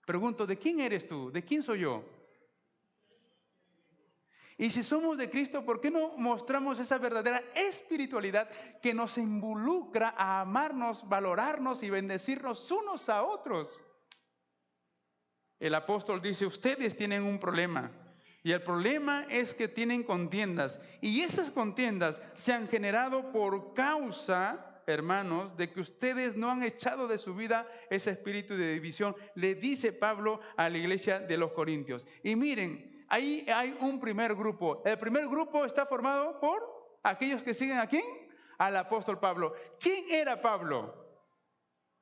Pregunto, ¿de quién eres tú? ¿De quién soy yo? Y si somos de Cristo, ¿por qué no mostramos esa verdadera espiritualidad que nos involucra a amarnos, valorarnos y bendecirnos unos a otros? El apóstol dice, ustedes tienen un problema. Y el problema es que tienen contiendas. Y esas contiendas se han generado por causa, hermanos, de que ustedes no han echado de su vida ese espíritu de división. Le dice Pablo a la iglesia de los Corintios. Y miren, ahí hay un primer grupo. El primer grupo está formado por aquellos que siguen ¿a quién? Al apóstol Pablo. ¿Quién era Pablo?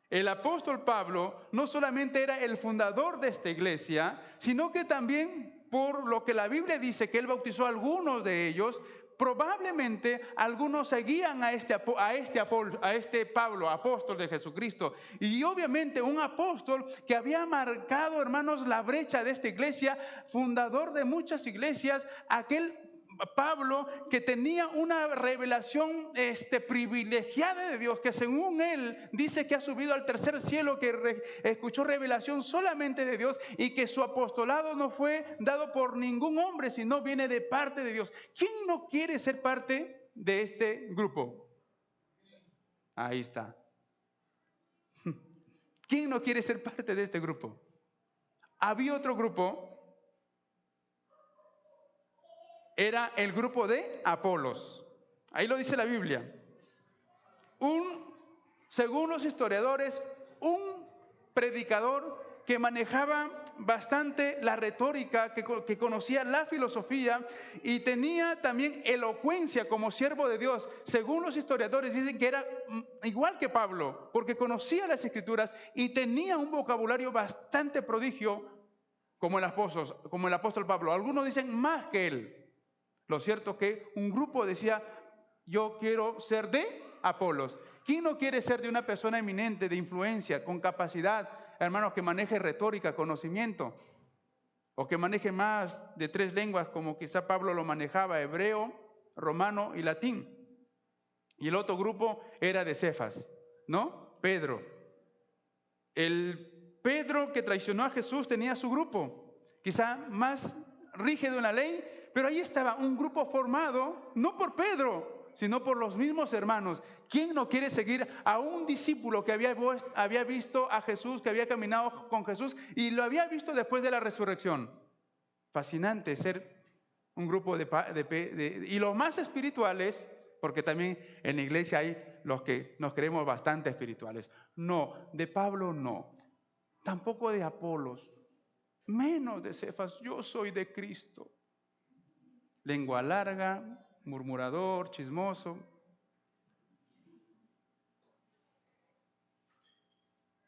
El apóstol Pablo no solamente era el fundador de esta iglesia, sino que también, por lo que la Biblia dice que él bautizó a algunos de ellos, probablemente algunos seguían a este Pablo, apóstol de Jesucristo. Y obviamente un apóstol que había marcado, hermanos, la brecha de esta iglesia, fundador de muchas iglesias, aquel Pablo que tenía una revelación privilegiada de Dios, que según él dice que ha subido al tercer cielo, que escuchó revelación solamente de Dios y que su apostolado no fue dado por ningún hombre, sino viene de parte de Dios. ¿Quién no quiere ser parte de este grupo? Ahí está. ¿Quién no quiere ser parte de este grupo? Había otro grupo. Era el grupo de Apolos. Ahí lo dice la Biblia. Según los historiadores, un predicador que manejaba bastante la retórica, que conocía la filosofía y tenía también elocuencia como siervo de Dios. Según los historiadores dicen que era igual que Pablo, porque conocía las escrituras y tenía un vocabulario bastante prodigio como el apóstol Pablo. Algunos dicen más que él. Lo cierto es que un grupo decía, yo quiero ser de Apolos. ¿Quién no quiere ser de una persona eminente, de influencia, con capacidad, hermanos, que maneje retórica, conocimiento? O que maneje más de 3 lenguas, como quizá Pablo lo manejaba, hebreo, romano y latín. Y el otro grupo era de Cefas, ¿no? Pedro. El Pedro que traicionó a Jesús tenía su grupo, quizá más rígido en la ley, pero ahí estaba un grupo formado, no por Pedro, sino por los mismos hermanos. ¿Quién no quiere seguir a un discípulo que había visto a Jesús, que había caminado con Jesús y lo había visto después de la resurrección? Fascinante ser un grupo y los más espirituales, porque también en la iglesia hay los que nos creemos bastante espirituales. No, de Pablo no, tampoco de Apolos, menos de Cefas. Yo soy de Cristo. Lengua larga, murmurador, chismoso.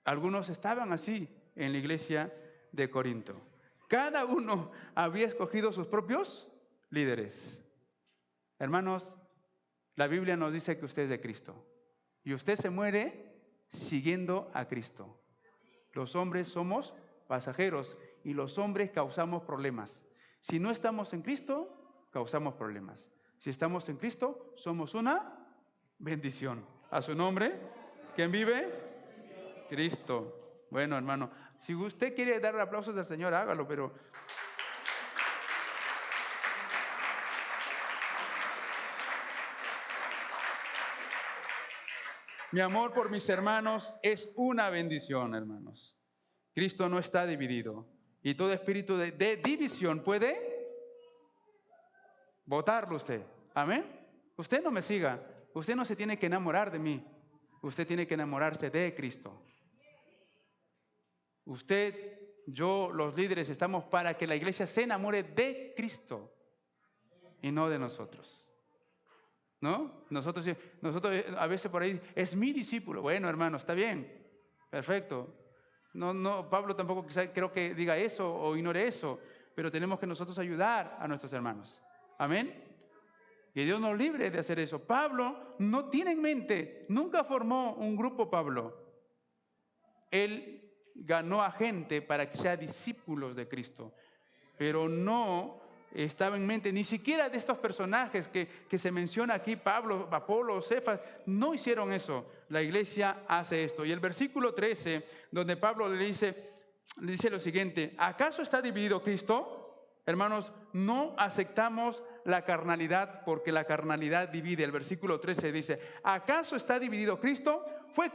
Algunos estaban así en la iglesia de Corinto. Cada uno había escogido sus propios líderes. Hermanos, la Biblia nos dice que usted es de Cristo. Y usted se muere siguiendo a Cristo. Los hombres somos pasajeros, y los hombres causamos problemas. Si no estamos en Cristo, causamos problemas. Si estamos en Cristo, somos una bendición. A su nombre, ¿quién vive? Cristo. Bueno, hermano, si usted quiere dar aplausos al Señor, hágalo, pero... Mi amor por mis hermanos es una bendición, hermanos. Cristo no está dividido. Y todo espíritu de división puede botarlo usted. Amén. Usted no me siga. Usted no se tiene que enamorar de mí. Usted tiene que enamorarse de Cristo. Usted, yo, los líderes, estamos para que la iglesia se enamore de Cristo y no de nosotros. ¿No? Nosotros a veces por ahí, es mi discípulo. Bueno, hermano, está bien. Perfecto. No, Pablo tampoco creo que diga eso o ignore eso, pero tenemos que nosotros ayudar a nuestros hermanos. Amén. Que Dios nos libre de hacer eso. Pablo no tiene en mente, nunca formó un grupo Pablo. Él ganó a gente para que sean discípulos de Cristo, pero no estaba en mente ni siquiera de estos personajes que se menciona aquí, Pablo, Apolo, Cefas, no hicieron eso. La iglesia hace esto. Y el versículo 13, donde Pablo le dice lo siguiente: ¿acaso está dividido Cristo? Hermanos, no aceptamos la carnalidad, porque la carnalidad divide. El versículo 13 dice: ¿acaso está dividido Cristo? ¿Fue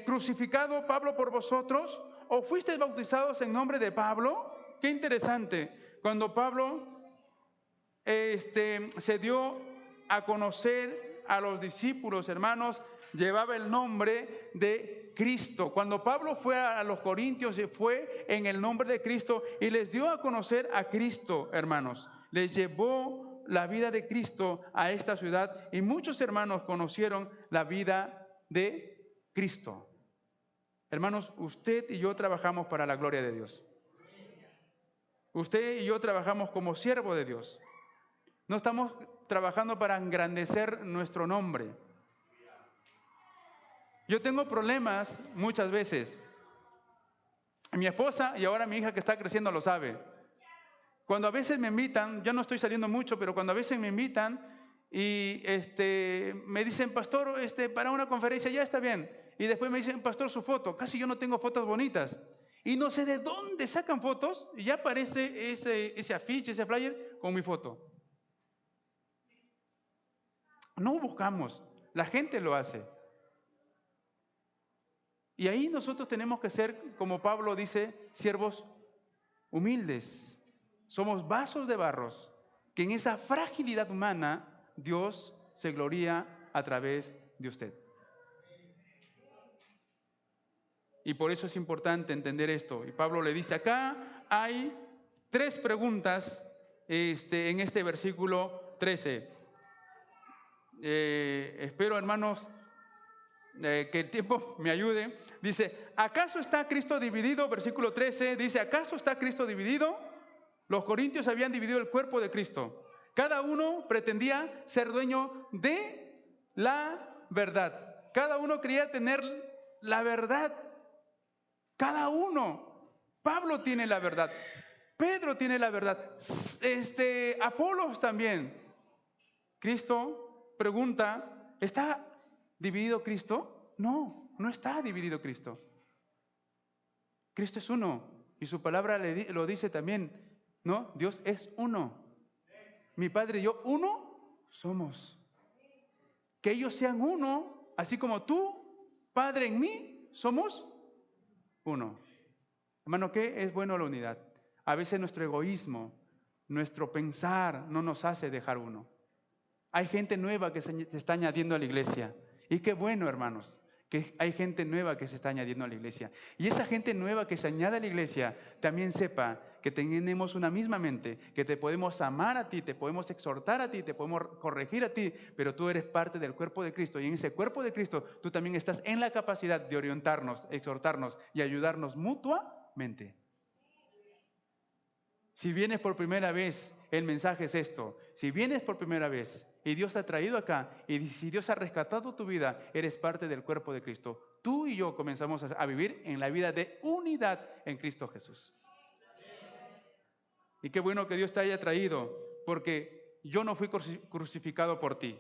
crucificado Pablo por vosotros? ¿O fuisteis bautizados en nombre de Pablo? Qué interesante. Cuando Pablo se dio a conocer a los discípulos, hermanos, llevaba el nombre de Cristo. Cuando Pablo fue a los Corintios, fue en el nombre de Cristo y les dio a conocer a Cristo, hermanos. Les llevó la vida de Cristo a esta ciudad y muchos hermanos conocieron la vida de Cristo. Hermanos, usted y yo trabajamos para la gloria de Dios. Usted y yo trabajamos como siervo de Dios. No estamos trabajando para engrandecer nuestro nombre. Yo tengo problemas muchas veces. Mi esposa y ahora mi hija que está creciendo lo sabe. Cuando a veces me invitan, yo no estoy saliendo mucho, pero cuando a veces me invitan y me dicen, pastor, para una conferencia, ya está bien. Y después me dicen, pastor, su foto. Casi yo no tengo fotos bonitas. Y no sé de dónde sacan fotos y ya aparece ese afiche, ese flyer con mi foto. No buscamos, la gente lo hace. Y ahí nosotros tenemos que ser, como Pablo dice, siervos humildes. Somos vasos de barros, que en esa fragilidad humana Dios se gloría a través de usted. Y por eso es importante entender esto. Y Pablo le dice, acá hay 3 preguntas en este versículo 13. Espero, hermanos, que el tiempo me ayude. Dice, ¿acaso está Cristo dividido? Versículo 13 dice, ¿acaso está Cristo dividido? Los corintios habían dividido el cuerpo de Cristo. Cada uno pretendía ser dueño de la verdad. Cada uno quería tener la verdad. Cada uno. Pablo tiene la verdad. Pedro tiene la verdad. Apolos también. Cristo pregunta, ¿está dividido Cristo? No, no está dividido Cristo. Cristo es uno. Y su palabra lo dice también, ¿no? Dios es uno. Mi Padre y yo, uno somos. Que ellos sean uno, así como tú, Padre, en mí, somos uno. Hermano, ¿qué es bueno la unidad? A veces nuestro egoísmo, nuestro pensar no nos hace dejar uno. Hay gente nueva que se está añadiendo a la iglesia. Y qué bueno, hermanos, que hay gente nueva que se está añadiendo a la iglesia. Y esa gente nueva que se añade a la iglesia también sepa que tenemos una misma mente, que te podemos amar a ti, te podemos exhortar a ti, te podemos corregir a ti, pero tú eres parte del cuerpo de Cristo. Y en ese cuerpo de Cristo tú también estás en la capacidad de orientarnos, exhortarnos y ayudarnos mutuamente. Si vienes por primera vez, el mensaje es esto. Si vienes por primera vez y Dios te ha traído acá y si Dios ha rescatado tu vida, eres parte del cuerpo de Cristo. tú y yo comenzamos a vivir en la vida de unidad en Cristo Jesús. Y qué bueno que Dios te haya traído, porque yo no fui crucificado por ti.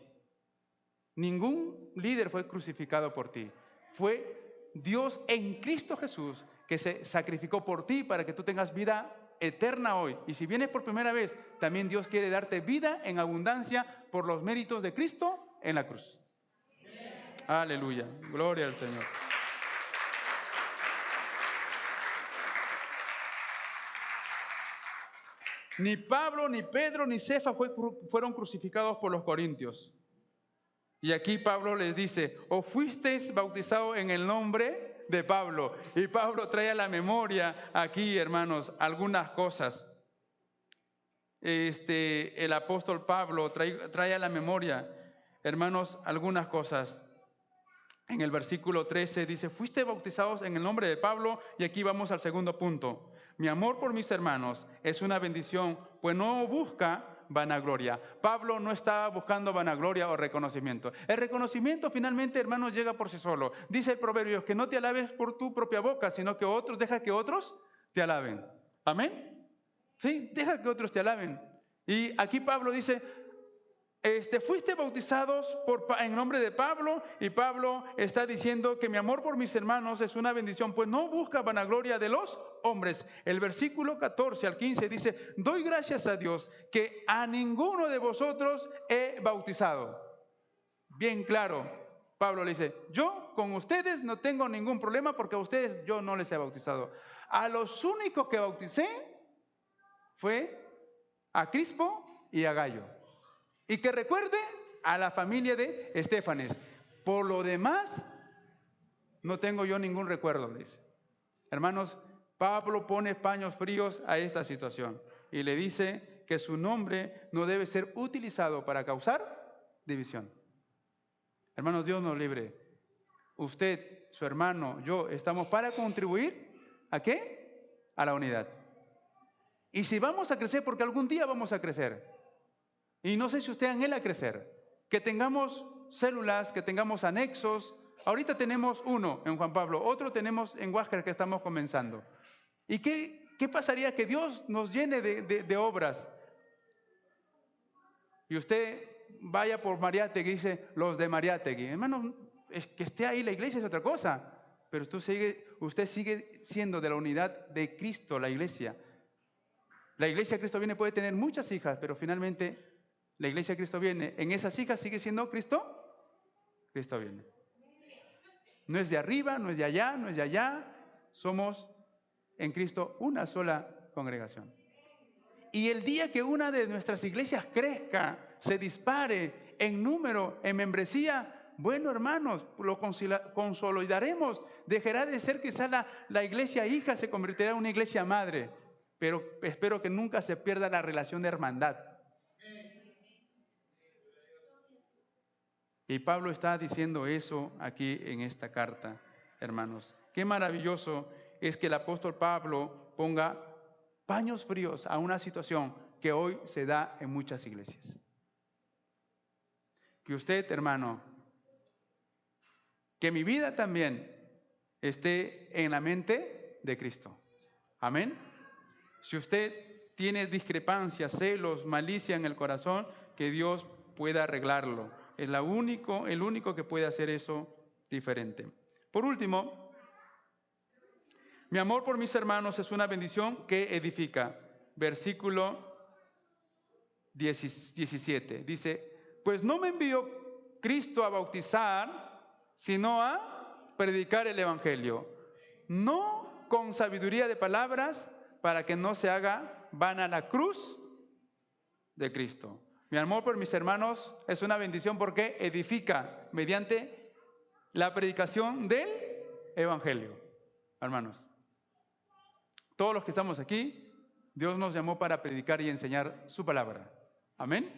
Ningún líder fue crucificado por ti. Fue Dios en Cristo Jesús que se sacrificó por ti para que tú tengas vida eterna hoy. Y si vienes por primera vez, también Dios quiere darte vida en abundancia por los méritos de Cristo en la cruz. Aleluya. Gloria al Señor. Ni Pablo, ni Pedro, ni Cefa fueron crucificados por los corintios. Y aquí Pablo les dice, ¿o fuisteis bautizados en el nombre de Pablo? Y Pablo trae a la memoria aquí, hermanos, algunas cosas. El apóstol Pablo trae a la memoria, hermanos, algunas cosas. En el versículo 13 dice, fuiste bautizados en el nombre de Pablo. Y aquí vamos al segundo punto. Mi amor por mis hermanos es una bendición, pues no busca vanagloria. Pablo no estaba buscando vanagloria o reconocimiento. El reconocimiento finalmente, hermanos, llega por sí solo. Dice el proverbio, que no te alabes por tu propia boca, sino que deja que otros te alaben. ¿Amén? Sí, deja que otros te alaben. Y aquí Pablo dice, fuiste bautizados en nombre de Pablo, y Pablo está diciendo que mi amor por mis hermanos es una bendición, pues no busca vanagloria de los hombres. El versículo 14 al 15 dice, doy gracias a Dios que a ninguno de vosotros he bautizado. Bien claro, Pablo le dice, yo con ustedes no tengo ningún problema porque a ustedes yo no les he bautizado. A los únicos que bauticé fue a Crispo y a Gayo. Y que recuerde a la familia de Estéfanes. Por lo demás, no tengo yo ningún recuerdo, le dice. Hermanos, Pablo pone paños fríos a esta situación y le dice que su nombre no debe ser utilizado para causar división. Hermanos, Dios nos libre. Usted, su hermano, yo, estamos para contribuir ¿a qué? A la unidad. Y si vamos a crecer, porque algún día vamos a crecer. Y no sé si usted anhela crecer, que tengamos células, que tengamos anexos. Ahorita tenemos uno en Juan Pablo, otro tenemos en Huáscar que estamos comenzando. ¿Y qué pasaría que Dios nos llene de obras? Y usted vaya por Mariátegui y dice, los de Mariátegui. Hermano, es que esté ahí la iglesia es otra cosa, pero usted sigue siendo de la unidad de Cristo, la iglesia. La iglesia de Cristo viene puede tener muchas hijas, pero finalmente la iglesia de Cristo viene. En esas hijas sigue siendo Cristo. Cristo viene. No es de arriba, no es de allá, no es de allá. Somos en Cristo una sola congregación. Y el día que una de nuestras iglesias crezca, se dispare en número, en membresía, bueno, hermanos, lo consolidaremos. Dejará de ser quizá la iglesia hija, se convertirá en una iglesia madre. Pero espero que nunca se pierda la relación de hermandad. Y Pablo está diciendo eso aquí en esta carta, hermanos. Qué maravilloso es que el apóstol Pablo ponga paños fríos a una situación que hoy se da en muchas iglesias. Que usted, hermano, que mi vida también esté en la mente de Cristo. Amén. Si usted tiene discrepancias, celos, malicia en el corazón, que Dios pueda arreglarlo. Es el único que puede hacer eso diferente. Por último, mi amor por mis hermanos es una bendición que edifica. Versículo 17. Dice, pues no me envió Cristo a bautizar, sino a predicar el evangelio. No con sabiduría de palabras, para que no se haga vana la cruz de Cristo. Mi amor por mis hermanos es una bendición porque edifica mediante la predicación del evangelio. Hermanos, todos los que estamos aquí, Dios nos llamó para predicar y enseñar su palabra. Amén.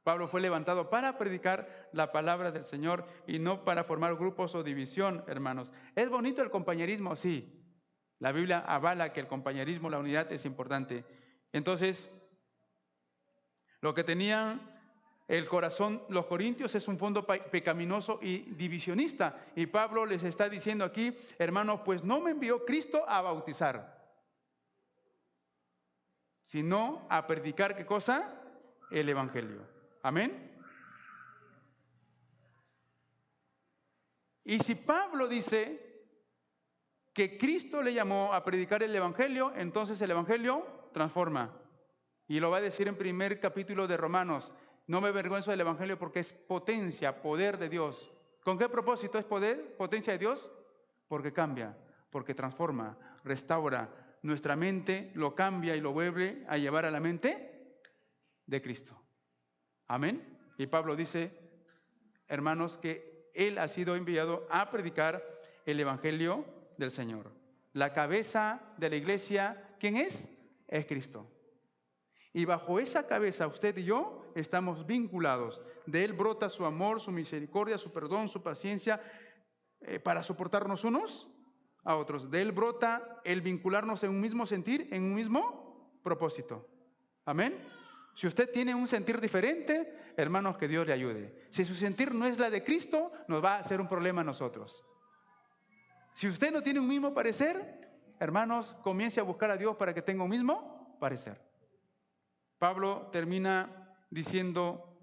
Pablo fue levantado para predicar la palabra del Señor y no para formar grupos o división, hermanos. ¿Es bonito el compañerismo? Sí. La Biblia avala que el compañerismo, la unidad es importante. Entonces, lo que tenían El corazón, los corintios, es un fondo pecaminoso y divisionista. Y Pablo les está diciendo aquí, hermanos, pues no me envió Cristo a bautizar, sino a predicar, ¿qué cosa? El evangelio. Amén. Y si Pablo dice que Cristo le llamó a predicar el evangelio, entonces el evangelio transforma. Y lo va a decir en primer capítulo de Romanos. No me avergüenzo del evangelio porque es potencia, poder de Dios. ¿Con qué propósito es poder, potencia de Dios? Porque cambia, porque transforma, restaura. Nuestra mente lo cambia y lo vuelve a llevar a la mente de Cristo. Amén. Y Pablo dice, hermanos, que Él ha sido enviado a predicar el evangelio del Señor. La cabeza de la iglesia, ¿quién es? Es Cristo. Y bajo esa cabeza usted y yo estamos vinculados. De Él brota su amor, su misericordia, su perdón, su paciencia, para soportarnos unos a otros. De Él brota el vincularnos en un mismo sentir, en un mismo propósito. Amén. Si usted tiene un sentir diferente, hermanos, que Dios le ayude. Si su sentir no es la de Cristo, nos va a hacer un problema a nosotros. Si usted no tiene un mismo parecer, hermanos, comience a buscar a Dios para que tenga un mismo parecer. Pablo termina diciendo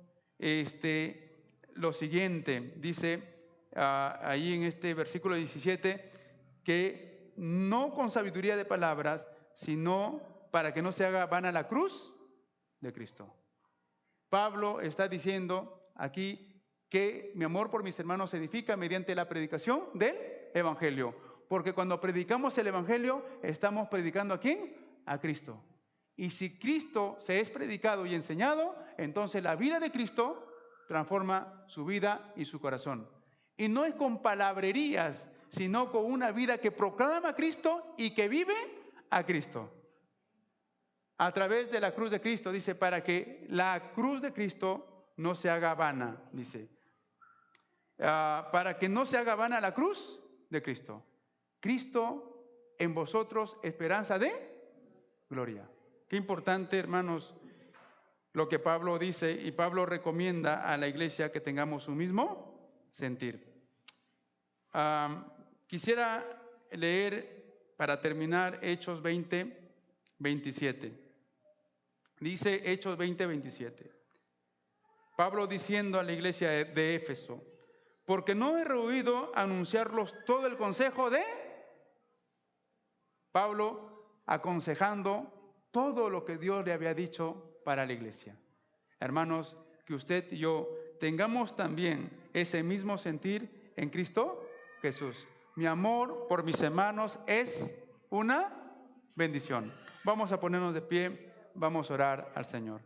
lo siguiente, dice ahí en este versículo 17, que no con sabiduría de palabras, sino para que no se haga vana la cruz de Cristo. Pablo está diciendo aquí que mi amor por mis hermanos se edifica mediante la predicación del evangelio, porque cuando predicamos el evangelio estamos predicando ¿a quién? A Cristo. Y si Cristo se es predicado y enseñado, entonces la vida de Cristo transforma su vida y su corazón. Y no es con palabrerías, sino con una vida que proclama a Cristo y que vive a Cristo. A través de la cruz de Cristo, dice, para que la cruz de Cristo no se haga vana, dice. Para que no se haga vana la cruz de Cristo. Cristo en vosotros, esperanza de gloria. Qué importante, hermanos, lo que Pablo dice, y Pablo recomienda a la iglesia que tengamos un mismo sentir. Quisiera leer, para terminar, Hechos 20, 27. Dice Hechos 20, 27. Pablo diciendo a la iglesia de Éfeso, porque no he rehuido anunciarlos todo el consejo de Pablo, aconsejando todo lo que Dios le había dicho para la iglesia. Hermanos, que usted y yo tengamos también ese mismo sentir en Cristo Jesús. Mi amor por mis hermanos es una bendición. Vamos a ponernos de pie, vamos a orar al Señor.